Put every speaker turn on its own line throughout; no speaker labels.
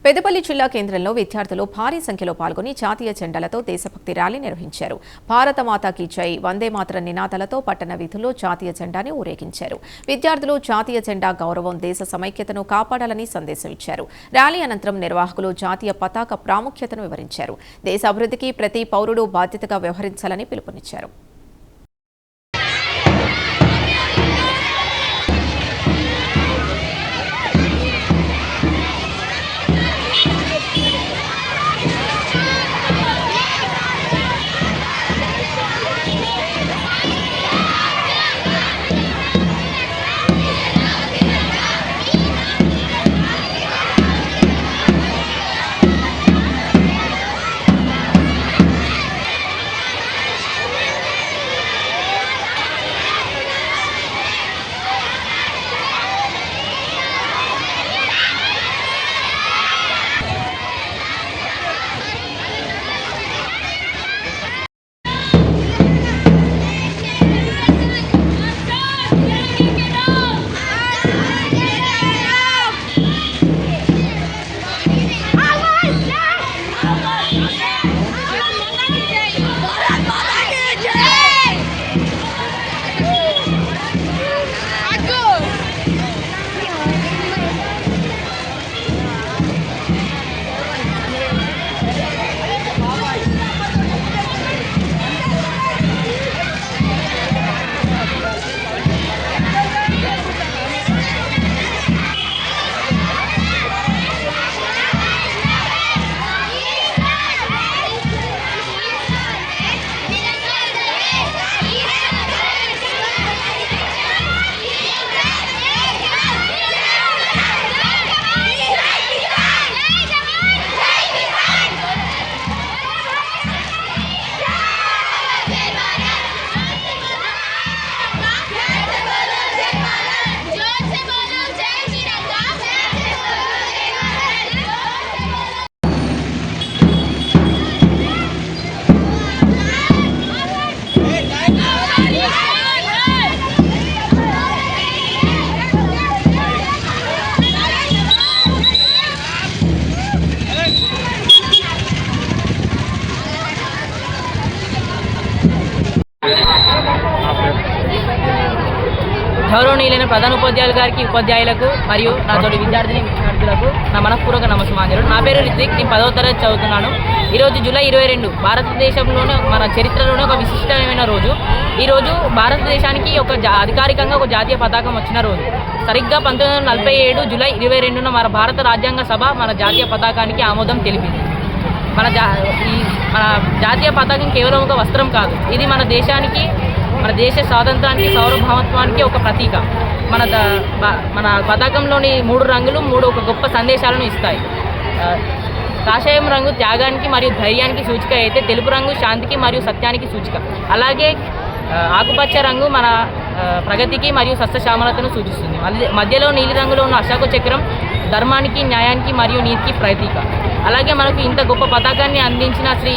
పెద్దపల్లి జిల్లా కేంద్రంలో విద్యార్థులు భారీ సంఖ్యలో పాల్గొని జాతీయ జెండాలతో దేశభక్తి ర్యాలీ నిర్వహించారు. భారత మాతాకి జై, వందే మాతరం నినాదాలతో పట్టణ వీధుల్లో జాతీయ జెండాని ఊరేగించారు. విద్యార్థులు జాతీయ జెండా గౌరవం, దేశ సమైక్యతను కాపాడాలని సందేశం ఇచ్చారు. ర్యాలీ అనంతరం నిర్వాహకులు జాతీయ పతాక ప్రాముఖ్యతను వివరించారు. దేశ అభివృద్ధికి ప్రతి పౌరుడు బాధ్యతగా వ్యవహరించాలని పిలుపునిచ్చారు.
గౌరవనీయులైన ప్రధాన ఉపాధ్యాయులు గారికి, ఉపాధ్యాయులకు మరియు నాతోటి విద్యార్థులకు నా మనఃపూర్వక నమస్కారాలు. నా పేరు రిత్విక్. నేను 10వ తరగతి చదువుతున్నాను. ఈరోజు జూలై 22 భారతదేశంలోనే మన చరిత్రలోనే ఒక విశిష్టమైన రోజు. ఈరోజు భారతదేశానికి అధికారికంగా ఒక జాతీయ పతాకం వచ్చిన రోజు. సరిగ్గా 1947 జూలై 22న మన భారత రాజ్యాంగ సభ మన జాతీయ పతాకానికి ఆమోదం తెలిపింది. మన జాతీయ పతాకం కేవలం ఒక వస్త్రం కాదు, ఇది మన దేశానికి, మన దేశ స్వాతంత్రానికి, సార్వభౌమత్వానికి ఒక ప్రతీక. మన పతాకంలోని 3 రంగులు ఒక గొప్ప సందేశాలను ఇస్తాయి. కాషాయం రంగు త్యాగానికి మరియు ధైర్యానికి సూచిక అయితే, తెలుపు రంగు శాంతికి మరియు సత్యానికి సూచిక. అలాగే ఆకుపచ్చ రంగు మన ప్రగతికి మరియు సస్యశ్యామలతను సూచిస్తుంది. మధ్యలో నీలి రంగులో ఉన్న అశోక చక్రం ధర్మానికి, న్యాయానికి మరియు నీతికి ప్రతీక. అలాగే మనకు ఇంత గొప్ప పతాకాన్ని అందించిన శ్రీ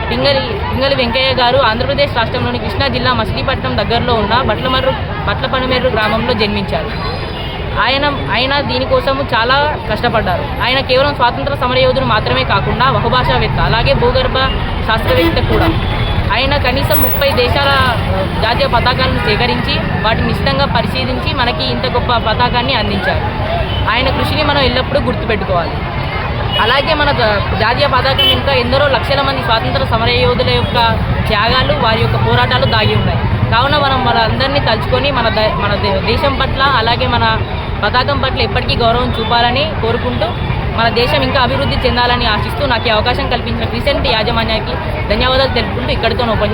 పింగళి వెంకయ్య గారు ఆంధ్రప్రదేశ్ రాష్ట్రంలోని కృష్ణా జిల్లా మచిలీపట్నం దగ్గరలో ఉన్న బట్లపనమేరు గ్రామంలో జన్మించారు. ఆయన దీనికోసము చాలా కష్టపడ్డారు. ఆయన కేవలం స్వాతంత్ర సమరయోధుడు మాత్రమే కాకుండా బహుభాషావేత్త, అలాగే భూగర్భ శాస్త్రవేత్త కూడా. ఆయన కనీసం 30 దేశాల జాతీయ పతాకాలను సేకరించి వాటిని నిశితంగా పరిశీలించి మనకి ఇంత గొప్ప పతాకాన్ని అందించారు. ఆయన కృషిని మనం ఎల్లప్పుడూ గుర్తుపెట్టుకోవాలి. అలాగే మన జాతీయ పతాకం ఇంకా ఎందరో లక్షల మంది స్వాతంత్ర సమరయోధుల యొక్క త్యాగాలు, వారి యొక్క పోరాటాలు దాగి ఉన్నాయి. కావున మనం వాళ్ళందరినీ తలుచుకొని మన దేశం పట్ల, అలాగే మన పతాకం పట్ల ఎప్పటికీ గౌరవం చూపాలని కోరుకుంటూ, మన దేశం ఇంకా అభివృద్ధి చెందాలని ఆశిస్తూ నాకు ఈ అవకాశం కల్పించిన క్రిసెంట్ యాజమాన్యానికి ధన్యవాదాలు తెలుపుకుంటూ ఇక్కడితో